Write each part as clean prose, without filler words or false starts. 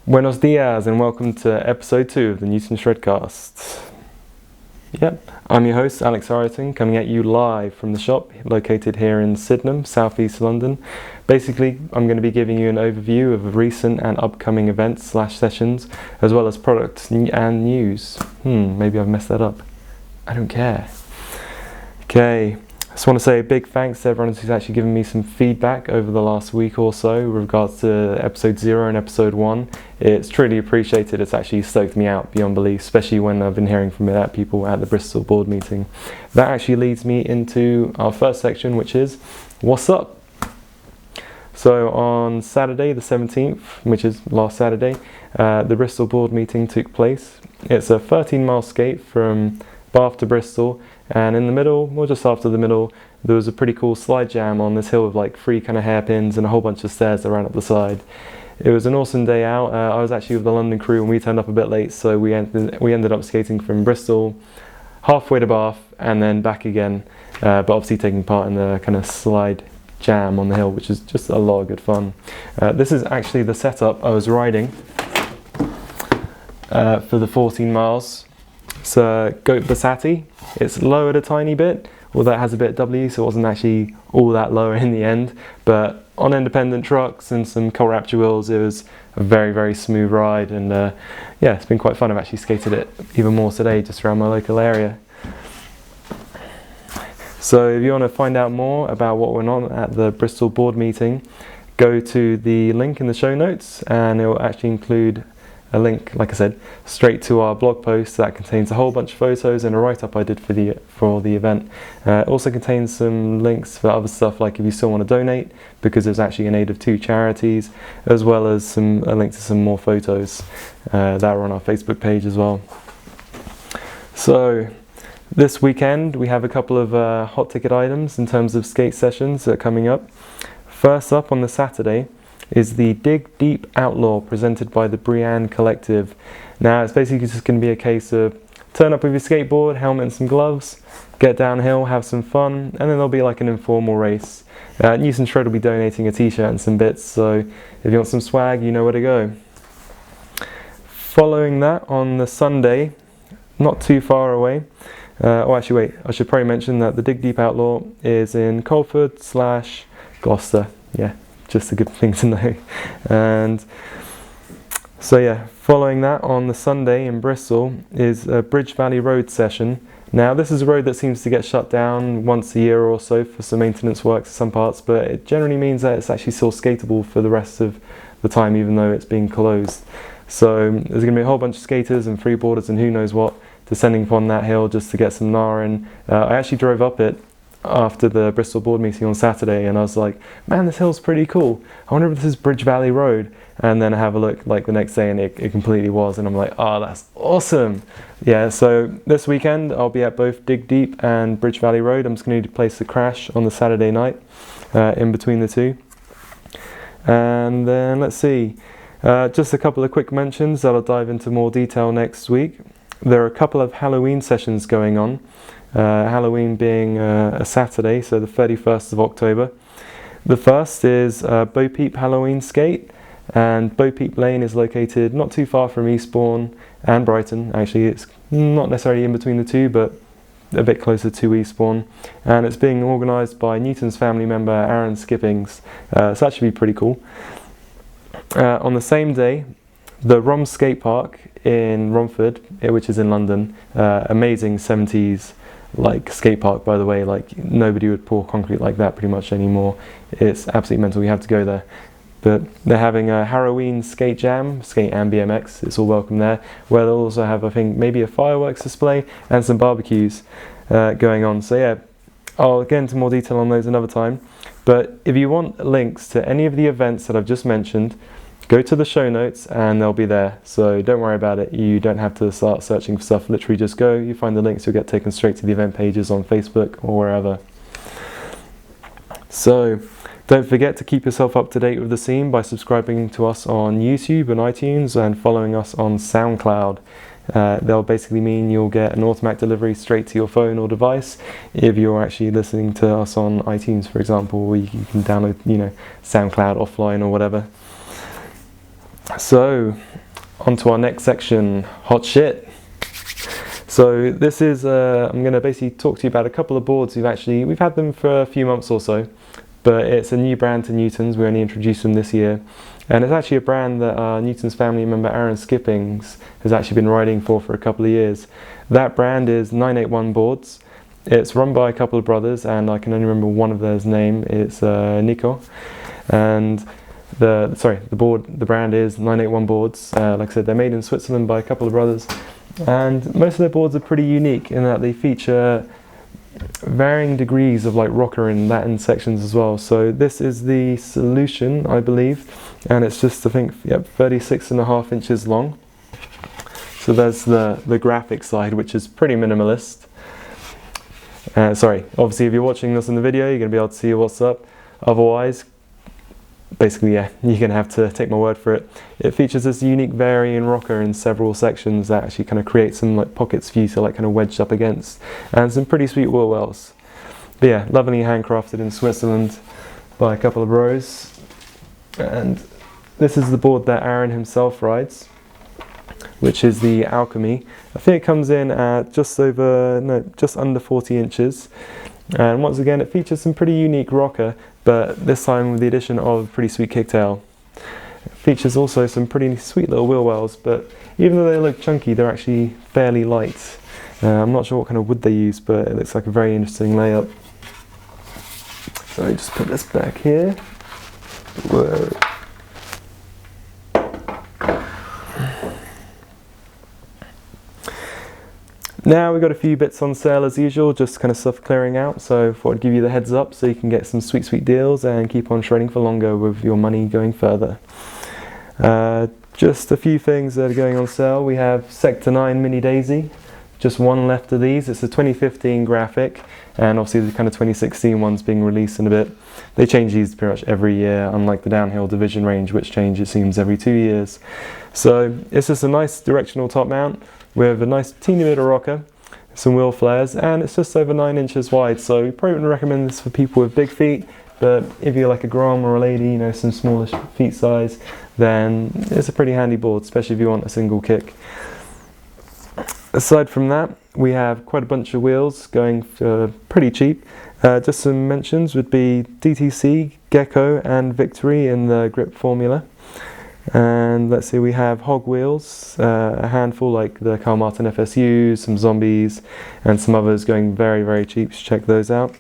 Buenos dias and welcome to episode 2 of the Newton Shredcast. Yep, I'm your host Alex Harrington, coming at you live from the shop located here in Sydenham, southeast London. Basically, I'm going to be giving you an overview of recent and upcoming events / sessions, as well as products and news. Maybe I've messed that up. I don't care. Okay. I just want to say a big thanks to everyone who's actually given me some feedback over the last week or so with regards to episode 0 and episode 1. It's truly appreciated. It's actually stoked me out beyond belief, especially when I've been hearing from people at the Bristol Board Meeting. That actually leads me into our first section, which is What's Up? So on Saturday the 17th, which is last Saturday, the Bristol Board Meeting took place. It's a 13-mile skate from Bath to Bristol, and in the middle, or just after the middle, there was a pretty cool slide jam on this hill with like 3 kind of hairpins and a whole bunch of stairs that ran up the side. It was an awesome day out. I was actually with the London crew and we turned up a bit late, so we ended up skating from Bristol halfway to Bath and then back again, but obviously taking part in the kind of slide jam on the hill, which is just a lot of good fun. This is actually the setup I was riding for the 14 miles. It's a Goat Bassati. It's lowered a tiny bit, although it has a bit of W, so it wasn't actually all that lower in the end. But on independent trucks and some Cole Rapture wheels, it was a very, very smooth ride. And yeah, it's been quite fun. I've actually skated it even more today, just around my local area. So if you want to find out more about what went on at the Bristol Board Meeting, go to the link in the show notes, and it will actually include a link, like I said, straight to our blog post that contains a whole bunch of photos and a write-up I did for the event. It also contains some links for other stuff, like if you still want to donate, because it's actually in aid of 2 charities, as well as a link to some more photos that are on our Facebook page as well. So this weekend we have a couple of hot ticket items in terms of skate sessions that are coming up. First up on the Saturday is the Dig Deep Outlaw presented by the Brianne collective. Now it's basically just going to be a case of turn up with your skateboard, helmet and some gloves, get downhill, have some fun, and then there'll be like an informal race. Newton Shred will be donating a t-shirt and some bits, so if you want some swag, you know where to go. Following that on the Sunday, not too far away, actually wait, I should probably mention that the Dig Deep Outlaw is in Coleford / Gloucester. Yeah, just a good thing to know. And so yeah, following that on the Sunday in Bristol is a Bridge Valley Road session. Now this is a road that seems to get shut down once a year or so for some maintenance works in some parts, but it generally means that it's actually still skatable for the rest of the time, even though it's being closed. So there's going to be a whole bunch of skaters and freeboarders and who knows what descending upon that hill just to get some gnar in. I actually drove up it after the Bristol Board Meeting on Saturday, and I was like, man, this hill's pretty cool. I wonder if this is Bridge Valley Road. And then I have a look like the next day and it completely was, and I'm like, oh, that's awesome. Yeah, so this weekend I'll be at both Dig Deep and Bridge Valley Road. I'm just going to place the crash on the Saturday night in between the two. And then let's see, just a couple of quick mentions that I'll dive into more detail next week. There are a couple of Halloween sessions going on. Halloween being a Saturday, so the 31st of October. The first is Bo Peep Halloween skate, and Bo Peep Lane is located not too far from Eastbourne and Brighton. Actually, it's not necessarily in between the two, but a bit closer to Eastbourne, and it's being organised by Newton's family member Aaron Skippings, so that should be pretty cool. On the same day, the Rom Skatepark in Romford, which is in London, amazing 70s like skate park, by the way. Like nobody would pour concrete like that pretty much anymore. It's absolutely mental. You have to go there. But they're having a Haroween skate jam, skate and BMX. It's all welcome there. Where they'll also have, I think, maybe a fireworks display and some barbecues going on. So yeah, I'll get into more detail on those another time. But if you want links to any of the events that I've just mentioned, go to the show notes and they'll be there. So don't worry about it. You don't have to start searching for stuff. Literally just go, you find the links, you'll get taken straight to the event pages on Facebook or wherever. So don't forget to keep yourself up to date with the scene by subscribing to us on YouTube and iTunes and following us on SoundCloud. They'll basically mean you'll get an automatic delivery straight to your phone or device if you're actually listening to us on iTunes, for example, where you can download, SoundCloud offline or whatever. So, on to our next section, hot shit. So this is, I'm going to basically talk to you about a couple of boards we've had them for a few months or so, but it's a new brand to Newton's. We only introduced them this year, and it's actually a brand that Newton's family member Aaron Skippings has actually been riding for a couple of years. That brand is 981 Boards. It's run by a couple of brothers, and I can only remember one of theirs name. It's Nico, and the brand is 981 Boards. Like I said, they're made in Switzerland by a couple of brothers, and most of their boards are pretty unique in that they feature varying degrees of like rocker and Latin sections as well. So this is the Solution, I believe, and it's just, I think, 36.5 inches long. So there's the graphic side, which is pretty minimalist. Obviously if you're watching this in the video, you're going to be able to see what's up. Otherwise, basically, yeah, you're going to have to take my word for it. It features this unique varying rocker in several sections that actually kind of create some like pockets for you to like kind of wedge up against, and some pretty sweet wheel wells. But yeah, lovingly handcrafted in Switzerland by a couple of bros. And this is the board that Aaron himself rides, which is the Alchemy. I think it comes in at just under 40 inches. And once again, it features some pretty unique rocker, but this time with the addition of a pretty sweet kicktail. It features also some pretty sweet little wheel wells, but even though they look chunky, they're actually fairly light. I'm not sure what kind of wood they use, but it looks like a very interesting layup. So I just put this back here. Whoa. Now we've got a few bits on sale as usual, just kind of stuff clearing out, so I thought I'd give you the heads up so you can get some sweet deals and keep on shredding for longer with your money going further. Just a few things that are going on sale. We have Sector 9 Mini Daisy, just one left of these. It's a 2015 graphic, and obviously the kind of 2016 one's being released in a bit. They change these pretty much every year, unlike the downhill division range, which change it seems every 2 years. So it's just a nice directional top mount with a nice teeny bit of rocker, some wheel flares, and it's just over 9 inches wide. So we probably wouldn't recommend this for people with big feet, but if you're like a Grom or a lady, you know, some smallish feet size, then it's a pretty handy board, especially if you want a single kick. Aside from that, we have quite a bunch of wheels going for pretty cheap. Just some mentions would be DTC, Gecko and Victory in the grip formula. And let's see, we have Hog wheels, a handful like the Carl Martin FSUs, some Zombies, and some others going very cheap, so check those out.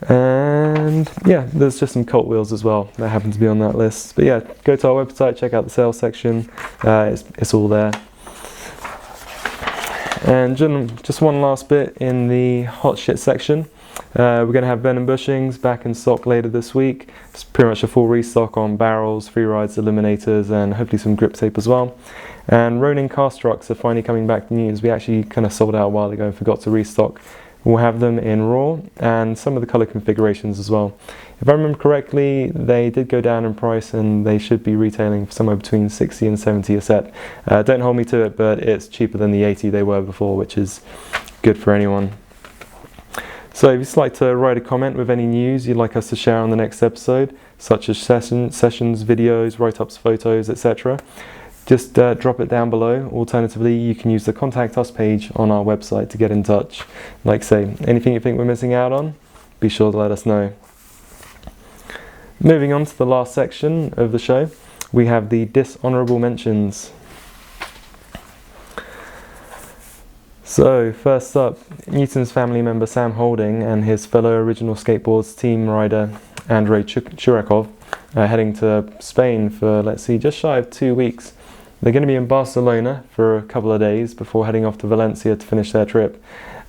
And yeah, there's just some Colt wheels as well that happen to be on that list. But yeah, go to our website, check out the sales section, it's all there. And just one last bit in the hot shit section. We're going to have Venom bushings back in stock later this week. It's pretty much a full restock on barrels, freerides, eliminators, and hopefully some grip tape as well. And Ronin cast trucks are finally coming back to Newton's. We actually kind of sold out a while ago and forgot to restock. We'll have them in raw and some of the colour configurations as well. If I remember correctly, they did go down in price and they should be retailing for somewhere between 60 and 70 a set. Don't hold me to it, but it's cheaper than the 80 they were before, which is good for anyone. So if you'd like to write a comment with any news you'd like us to share on the next episode, such as sessions, videos, write-ups, photos, etc., just drop it down below. Alternatively, you can use the Contact Us page on our website to get in touch. Like I say, anything you think we're missing out on, be sure to let us know. Moving on to the last section of the show, we have the dishonourable mentions. So first up, Newton's family member Sam Holding and his fellow Original Skateboards team rider Andrei Churakov are heading to Spain for, let's see, just shy of 2 weeks. They're going to be in Barcelona for a couple of days before heading off to Valencia to finish their trip.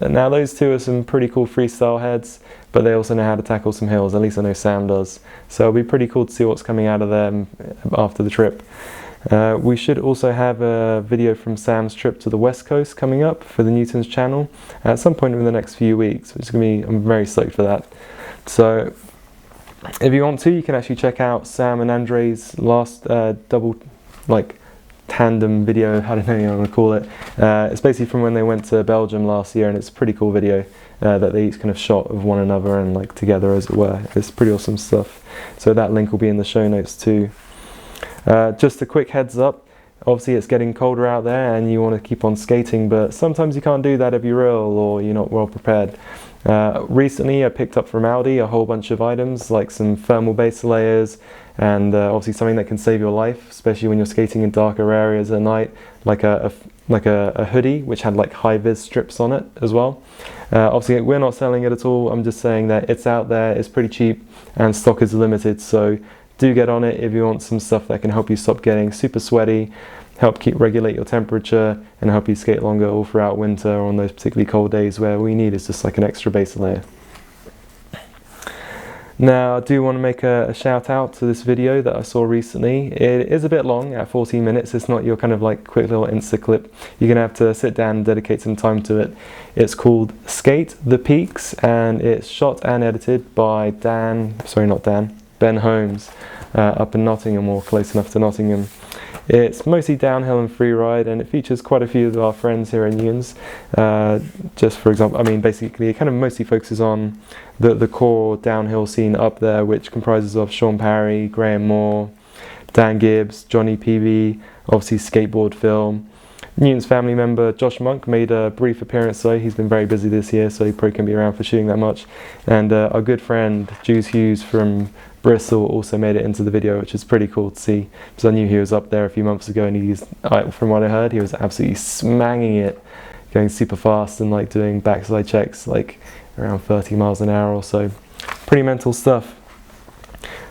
Now those two are some pretty cool freestyle heads, but they also know how to tackle some hills, at least I know Sam does. So it'll be pretty cool to see what's coming out of them after the trip. We should also have a video from Sam's trip to the West Coast coming up for the Newton's channel at some point in the next few weeks, which is going to be, I'm very stoked for that. So if you want to, you can actually check out Sam and Andre's last tandem video, I don't know what you want to call it. It's basically from when they went to Belgium last year, and it's a pretty cool video that they each kind of shot of one another and like together as it were. It's pretty awesome stuff. So that link will be in the show notes too. Just a quick heads up, obviously it's getting colder out there and you want to keep on skating, but sometimes you can't do that if you're ill or you're not well prepared. Recently I picked up from Aldi a whole bunch of items like some thermal base layers and obviously something that can save your life, especially when you're skating in darker areas at night, like a hoodie which had like high vis strips on it as well. Obviously we're not selling it at all, I'm just saying that it's out there, it's pretty cheap and stock is limited, so do get on it if you want some stuff that can help you stop getting super sweaty, help regulate your temperature and help you skate longer all throughout winter on those particularly cold days where all you need is just like an extra base layer. Now I do want to make a shout out to this video that I saw recently. It is a bit long at 14 minutes, it's not your kind of like quick little Insta clip. You're going to have to sit down and dedicate some time to it. It's called Skate the Peaks and it's shot and edited by Ben Holmes up in Nottingham, or close enough to Nottingham. It's mostly downhill and freeride and it features quite a few of our friends here in Newlands. Just for example, I mean basically it kind of mostly focuses on the core downhill scene up there, which comprises of Sean Parry, Graham Moore, Dan Gibbs, Johnny PB, obviously skateboard film. Newton's family member Josh Monk made a brief appearance though, he's been very busy this year so he probably can't be around for shooting that much. And our good friend Juice Hughes from Bristol also made it into the video, which is pretty cool to see because I knew he was up there a few months ago and he's, from what I heard, he was absolutely smanging it, going super fast and like doing backside checks like around 30 miles an hour or so. Pretty mental stuff.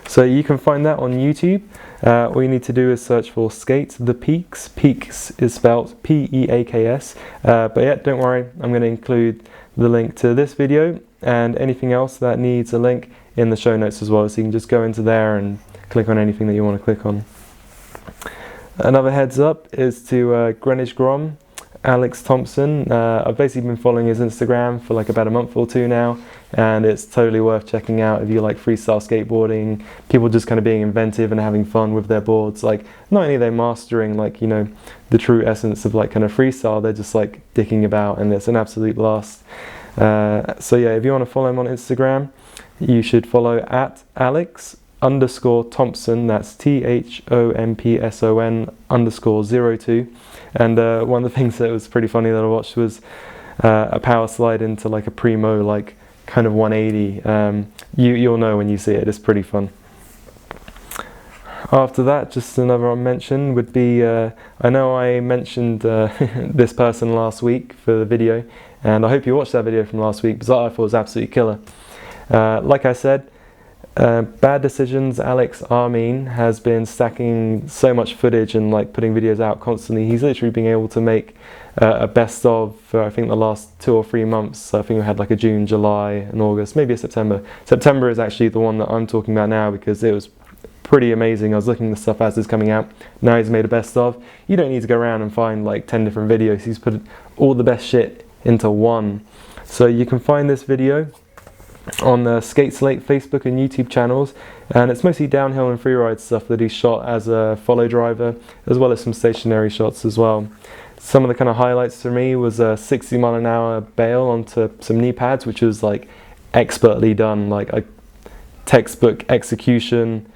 So you can find that on YouTube. All you need to do is search for Skate the Peaks. Peaks is spelled P-E-A-K-S. But yeah, don't worry, I'm going to include the link to this video and anything else that needs a link in the show notes as well, so you can just go into there and click on anything that you want to click on. Another heads up is to Greenwich Grom, Alex Thompson. I've basically been following his Instagram for like about a month or two now, and it's totally worth checking out if you like freestyle skateboarding, people just kind of being inventive and having fun with their boards. Like not only are they mastering like, you know, the true essence of like kind of freestyle, they're just like dicking about and it's an absolute blast. So yeah, if you want to follow him on Instagram, you should follow at Alex_Thompson, that's THOMPSON_02. And one of the things that was pretty funny that I watched was a power slide into like a primo, like kind of 180. You'll know when you see it, it's pretty fun. After that, just another mention would be, I know I mentioned this person last week for the video, and I hope you watched that video from last week because I thought it was absolutely killer. Like I said, Bad Decisions Alex Armin has been stacking so much footage and like putting videos out constantly. He's literally been able to make a best of for I think the last 2 or 3 months. So I think we had like a June, July and August, maybe a September. September is actually the one that I'm talking about now because it was pretty amazing. I was looking at the stuff as it's coming out. Now he's made a best of. You don't need to go around and find like 10 different videos. He's put all the best shit into one. So you can find this video on the Skate Slate Facebook and YouTube channels, and it's mostly downhill and freeride stuff that he shot as a follow driver, as well as some stationary shots as well. Some of the kind of highlights for me was a 60 mile an hour bail onto some knee pads, which was like expertly done, like a textbook execution.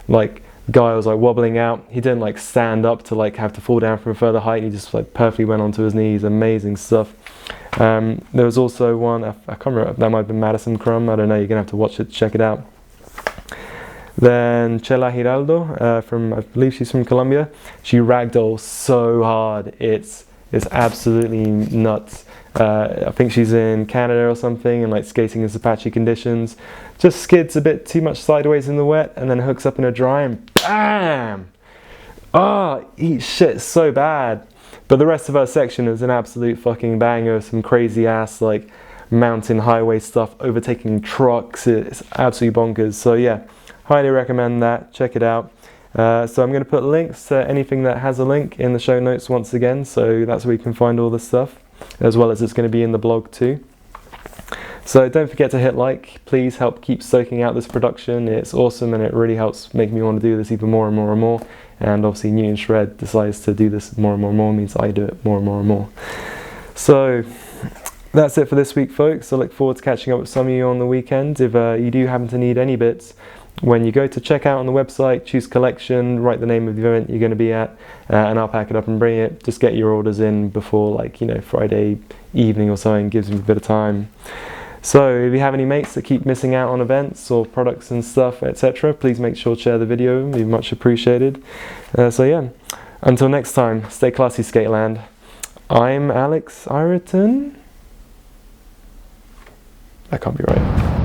Like guy was like wobbling out, he didn't like stand up to like have to fall down from a further height, he just like perfectly went onto his knees. Amazing stuff. There was also one, I can't remember, that might have been Madison Crum, I don't know, you're gonna have to watch it, check it out. Then Chela Giraldo, from, I believe she's from Colombia, she ragdolls so hard, it's absolutely nuts. I think she's in Canada or something and like skating in Apache conditions, just skids a bit too much sideways in the wet and then hooks up in a dry and BAAAM! Oh, eat shit so bad. But the rest of her section is an absolute fucking banger, some crazy ass like mountain highway stuff, overtaking trucks, it's absolutely bonkers. So yeah, highly recommend that, check it out. So I'm going to put links to anything that has a link in the show notes once again, so that's where you can find all this stuff, as well as it's going to be in the blog too. So don't forget to hit like, please help keep soaking out this production, it's awesome and it really helps make me want to do this even more and more and more. And obviously Newton Shred decides to do this more and more and more, means I do it more and more and more. So that's it for this week folks. I look forward to catching up with some of you on the weekend. If you do happen to need any bits, when you go to checkout on the website, choose collection, write the name of the event you're going to be at, and I'll pack it up and bring it. Just get your orders in before, like, you know, Friday evening or something, gives you a bit of time. So if you have any mates that keep missing out on events or products and stuff, etc., please make sure to share the video. It'd be much appreciated. So yeah, until next time, stay classy, Skateland. I'm Alex Ireton. That can't be right.